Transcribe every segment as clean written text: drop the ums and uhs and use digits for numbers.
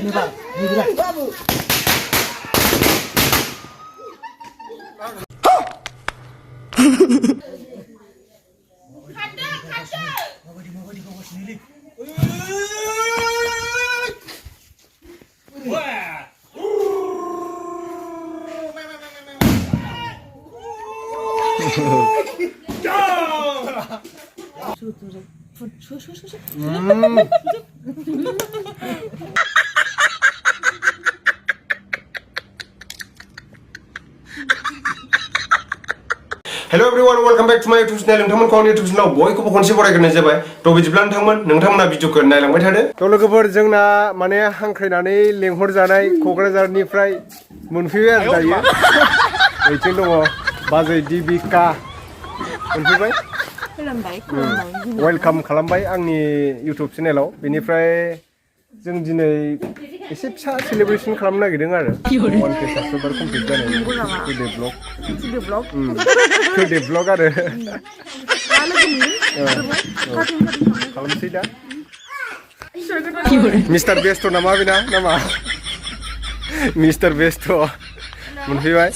sini Pak. Ini bilang. Hello everyone, welcome back to my YouTube channel. नोंथांमोनखौ आंनि YouTube channel बयखौबो खनसे बरायग्रोनाय जाबाय। थ' बिदिब्ला नोंथांमोना भिडिअखौ नायलांबाय थादो। थ' लोगोफोर जोंना माने हांख्रायनानै लेंहरजानाय क'क्राझारनिफ्राय मोनफैबाय आरो दायो। ओइथिं दङ बाजै दिबिका मोनफैबाय। वेलकाम खालामबाय आंनि YouTube चेनेलाव। बेनिफ्राय जों दिनै एसे फिसा सेलिब्रेशन खालामनो नागिरदों आरो 1K साबस्क्राइबार कमप्लिट जानायनि टुडे ब्लग आरो खालामसै दा मिस्टार बेस्ट नामा बेना नामा मिस्टार बेस्ट मोनफैबाय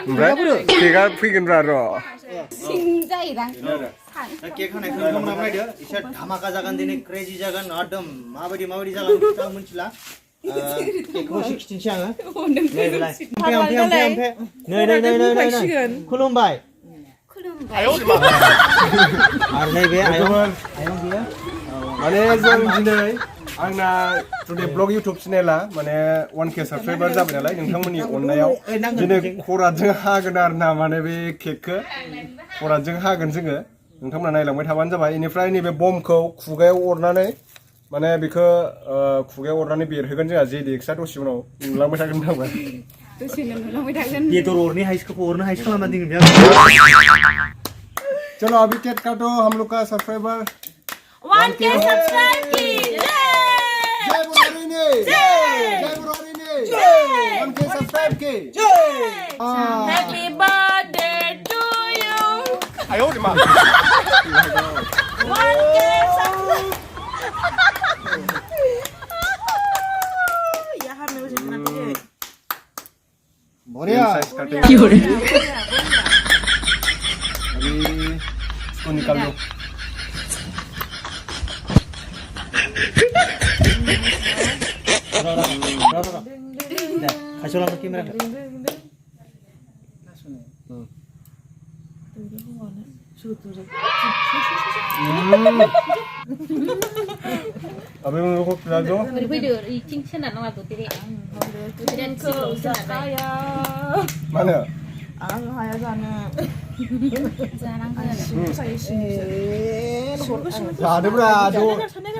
ओमफ्राय केकआ फैगोनब्रा र' केक हानायखौ नोंथांमोना नायदो एसे धामाका जागोन दिनै क्रेजि जागोन एकदम माबायदि जागोन नोंथाङा मिथिला केकखौ एसे खिथिनोसै आङो नै खुलुमबाय आरो नैबे आयं बियो माने जों दिनै आंना टुडे ब्लग इउटुब चेनेला माने 1K साबस्क्राइबार जाबाय नालाय नोंथांमोननि अननायाव दिनै खराजों हागोन आरो ना माने बे केकखौ खराजों हागोन जोङो नोंथांमोना नायलांबाय थाबानो जाबाय बेनिफ्राय नैबे बमखौ खुगायाव अरनानै माने बेखौ खुगायाव अरनानै बेरहोगोन जोंहा जेडिएक्सआ दसे उनाव नुलांबाय थागोन नामा बेदर अरनि हाइसखौ अरनो हाइस खालामना दोनगोन चलो अभी केक काटो हम लोग का सब्सक्राइबर 1K सब्सक्राइब की जय बुरानी जय बुरानी 1K सब्सक्राइब की happy birthday to you 哎呦我的妈 1K subscribe यहाँ म्यूजिक ना तो बढ़िया अभी इसको निकाल लो खासोला कैमरा अबे उन लोगों को खिला दो mana ada berapa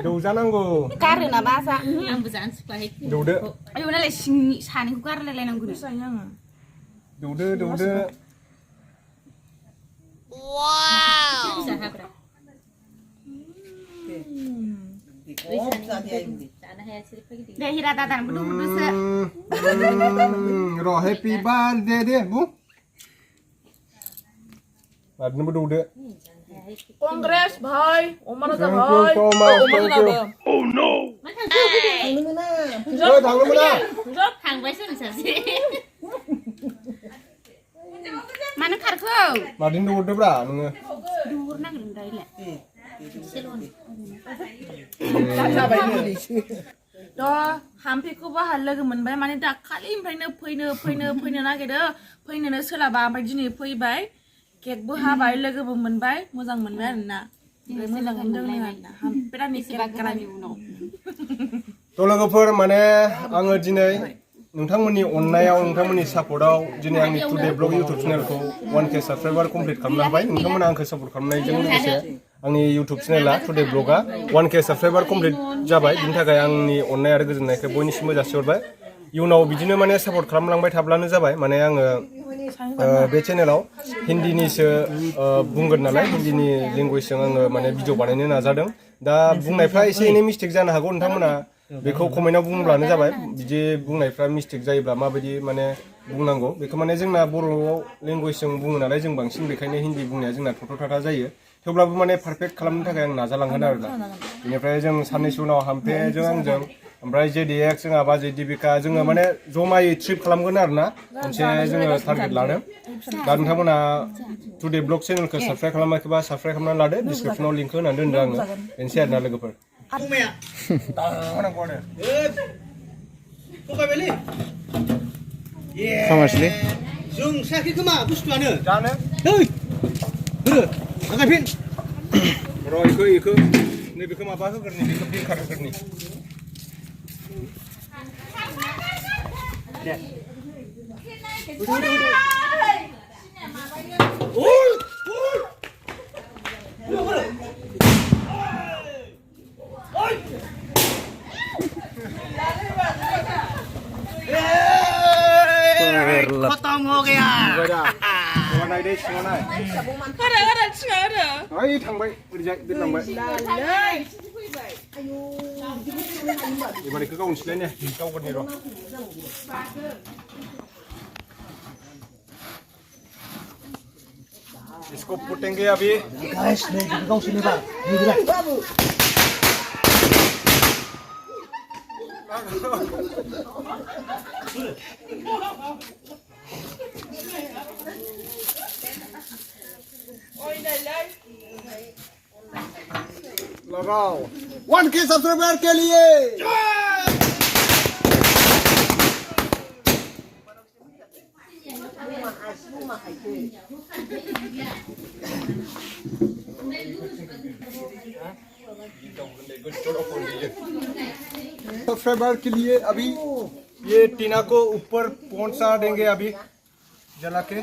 do जानांगौ गारना बासा आंबो जानो सुखुवाखै दौदो आयौ नालाय सिंनि सानैखौ गारलायलायनांगौ दौदो वाव दे हिरा दादानबो दौदोसो र' हेपि बार्थडे दे बुं आदनोबो दौदो Congrats, bhai. Omar ada Thank you bhai. so much, Omar thank ada. you. Oh no. थांनो मोना थांबायसो नोंसोरसो मानो खारखौ मादिन दौदोब्रा नोङो दुर नागिरदों दाइले Dah, hampir ku bahar lagi menbai. Mana dah kali fayno nagedo. Fayno selaba ampai jini fay bay. Kek buha bay lagi menbai. Muzang menbai na. Muzang menbai na. Hampir ni kek kerani uno. थ' लोगोफोर माने आङो दिनै नोंथांमोननि अननायाव नोंथांमोननि सापर्टआव दिनै आंनि टुडे ब्लग इउटुब चेनेलखौ 1K साबस्क्राइबार कमप्लिट खालामनो हाबाय नोंथांमोना आंखौ सापर्ट खालामनायजों लोगोसे आंनि इउटुब चेनेला टुडे ब्लगा 1K साबस्क्राइबार कमप्लिट जाबाय बिनि थाखाय आंनि अननाय आरो गोजोननायखौ बयनिसिमबो जासिहरबाय इयुनाव बिदिनो माने सापर्ट खालामलांबाय थाब्लानो जाबाय माने आङो बे चेनेलाव हिन्दीनिसो बुंगोन नालाय हिन्दीनि लेंगुवेजजों आङो माने भिडिअ बानायनो नाजादों दा बुंनायफ्रा एसे एनै मिस्टेक जानो हागौ नोंथांमोना बेखौ कमेन्टआव बुंब्लानो जाबाय बिदि बुंनायफ्रा मिस्टेक जायोब्ला माबायदि माने बुंनांगौ बेखौ माने जोंना बर'आव लेंगुवेजजों बुङो नालाय जों बांसिन बेखायनो हिन्दी बुंनाया जोंना थथ' थाथा जायो थेवब्लाबो माने पारफेक्ट खालामनो थाखाय आं नाजालांगोन आरोना बेनिफ्राय जों साननैसो उनाव हामफेजों आंजों ओमफ्राय जेडिएक्स जोंहा बाजै दिबिका जोङो माने जमायै ट्रिप खालामगोन आरोना मोनसे जोङो टारगेट लादों दा नोंथांमोना टुडे ब्लग चेनेलखौ साबस्क्राइब खालामाखैबा साबस्क्राइब खालामनानै लादो डिसक्रिपसनाव लिंक होनानै दोनदों आङो बेनोसै आरोना लोगोफोर Famasli. Zoom sakit ke mak bustuannya? जानो Hei. Bener. Makan pin. र' इखो नैबेखौ माबा होग्रोनि बेखौ बिलखार होग्रोनि Potong हो गया. सिङाव नायदे सिङाव नाय ओइ थांबाय ओरैजाय दोनलांबाय एबार इखौ गावनोसैलाय ने गावगोरनि र' इसको फुटेंगे अभी Guys, nih kau sini bang. Ini bilang. लगाओ 1K सब्सक्राइबर के लिए सब्सक्राइबर के लिए अभी ये टीना को ऊपर पहुंचा देंगे अभी जला के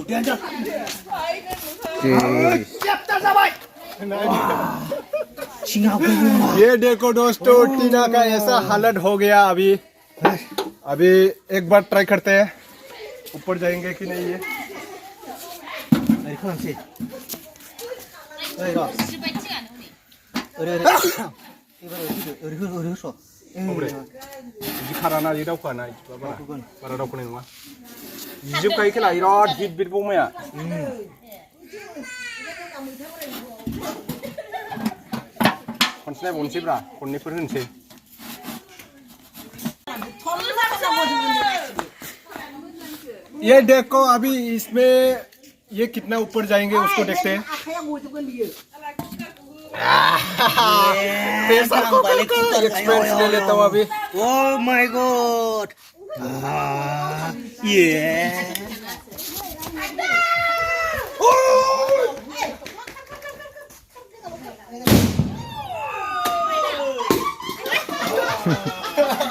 Dianjak. Siap tak sahabat? ये देखो दोस्तों टीना का ऐसा हालत हो गया अभी एक बार ट्राई करते हैं ऊपर जाएंगे कि नहीं ये खाराना ये दावखाना बारा दावखोनाय नङा जिजोबखायो खेला बिराद हिट बिट बमाया खनसे नायबावनोसैब्रा खननैफोर होनोसै ये देखो अभी इसमें ये कितना ऊपर जाएंगे उसको देखते हैं एक्सपीरियंस ले लेता हूँ अभी Oh my god. Yeah.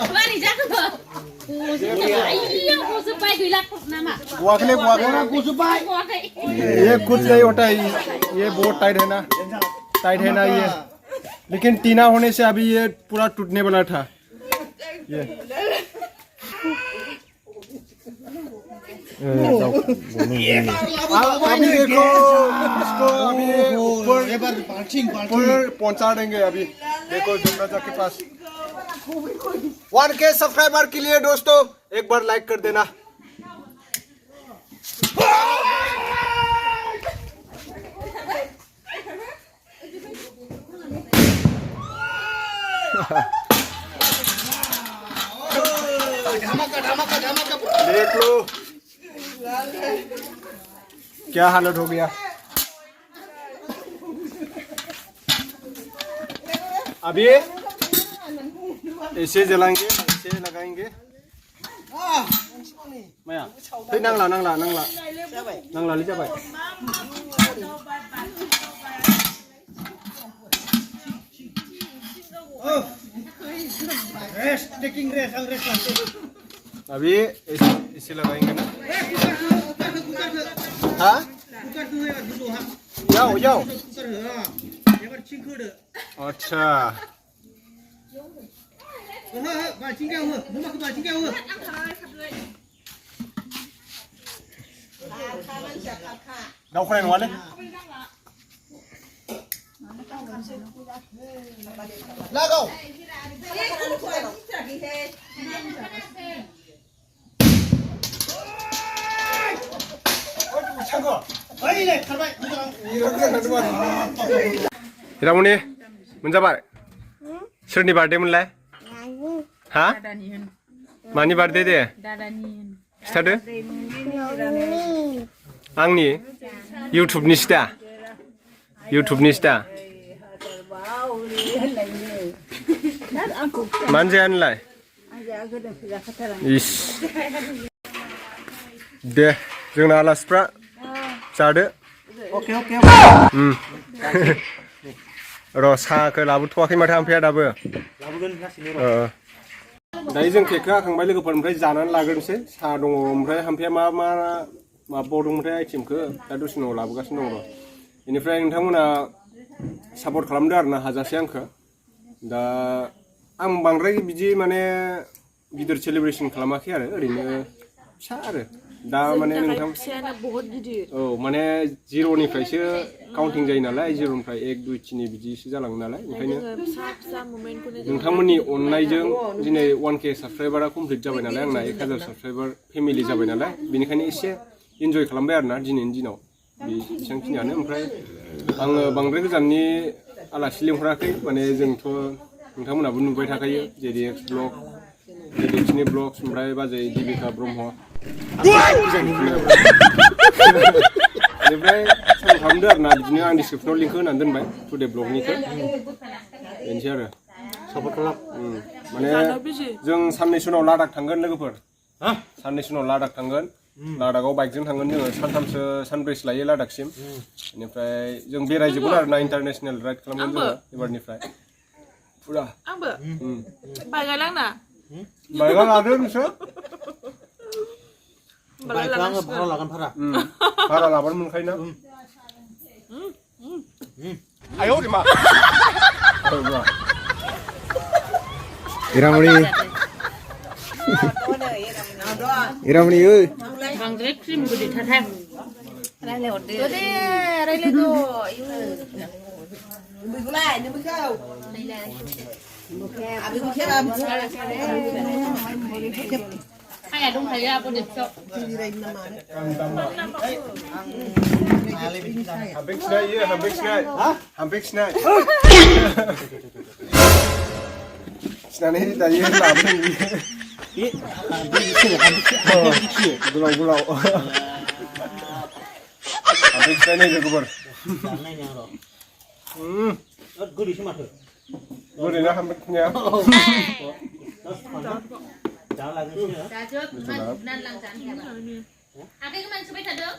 Mari jago. Iya, supaya gila nama. बुआखले ये कुछ नहीं होता है ये बहुत टाइट है ना ये लेकिन टीना होने से अभी ये पूरा टूटने वाला था ये अभी देखो इसको अभी ऊपर पहुंचा देंगे अभी देखो जमराजा के पास 1K सब्सक्राइबर के लिए दोस्तों एक बार लाइक कर देना देख लो क्या हालत हो गया अभी ऐसे जलाएंगे ऐसे लगाएंगे माया नांगला ले जाबाय Rest, taking rest, ang rest lang. अभी ऐसे लगाएंगे ना हाँ जाओ अच्छा Bà chính keo hả? Muốn mặc cái bà chính keo hả? Đâu khoe ngoan đấy. La go. 창거. Ấy này, thật vậy. 이라모니 문자 봐. सोरनि बार्थडेमोनलाय? हा? मानि बार्थडे दे? खिथादो। आंनि इउटुबनिसो दा? इउटुबनिसो दा? मानो जाया नोंलाय? इस। दे जोंना आलासिफ्रा जादो। Oke. र' साहाखौ लाबोथ'वाखै माथो आमफ्राया दाबो। लाबोगोन लासैनो र'। दायो जों केकखौ हाखांबाय लोगोफोर ओमफ्राय जानानै लाग्रोनोसै साहा दङ ओमफ्राय हामफाया मा बावदोंमोनथाय आइटेमखौ दा दसे उनाव लाबोगासिनो दङ र' बेनिफ्राय नोंथांमोना सापर्ट खालामदो आरोना हाजासे आंखौ दा आं बांद्राय बिदि माने गिदिर सेलिब्रेसन खालामाखै आरो ओरैनो फिसा आरो दा माने नोंथां औ माने जिर'निफ्रायसो काउन्टिं जायो नालाय जिर'निफ्राय 1 2 3 बिदिसो जालाङो नालाय ओंखायनो नोंथांमोननि अननायजों दिनै 1K साबसक्राइबारा कमप्लिट जाबाय नालाय आंना 1000 साबसक्राइबार फेमिलि जाबाय नालाय बेनिखायनो एसे इन्जय खालामबाय आरोना दिनैनि दिनाव बेसेबांखिनियानो ओमफ्राय आङो बांद्राय गोजाननि आलासि लिंहराखै माने जोंथ' नोंथांमोनाबो नुबाय थाखायो जेडिएक्स ब्लग जेडिएक्सनि ब्लग्स ओमफ्राय बाजै दिबिका ब्रह्म बेनिफ्राय सापर्ट खालामदो आरोना बिदिनो आं डिसक्रिपसनाव लिंक होनानै दोनबाय टुडे ब्लगनिखौ बेनोसै आरो सापर्ट खालाम माने जों साननैसो उनाव लादाख थांगोन लोगोफोर साननैसो उनाव लादाख थांगोन लादाखआव बाइकजों थांगोन जोङो सानथामसो सानब्रैसो लायो लादाखसिम बेनिफ्राय जों बेरायजोबगोन आरोना इन्टारनेसनेल राइड खालामगोन जोङो एबारनिफ्राय फुरा आंबो बाइकआ लांना बाइकआ लादो नोंसोर बाइकखौ आङो भारा लागोन भारा लाबानो मोनखायो ना आयौ मा Iramani ơi. बांद्राय क्रिम गुदि थाथाय रायलायद' आंहा दंखायो आब' देबस' हामपेक्सिनाय सिनानै दायो लाबोदों गुलाव हामपेक्सिनाय लोगोफोर गोदैसो माथो गोदैना हामपेक्सिनाया जाजोब नानलां जानो हायाबा आखाइखौ मानसुबाय थादों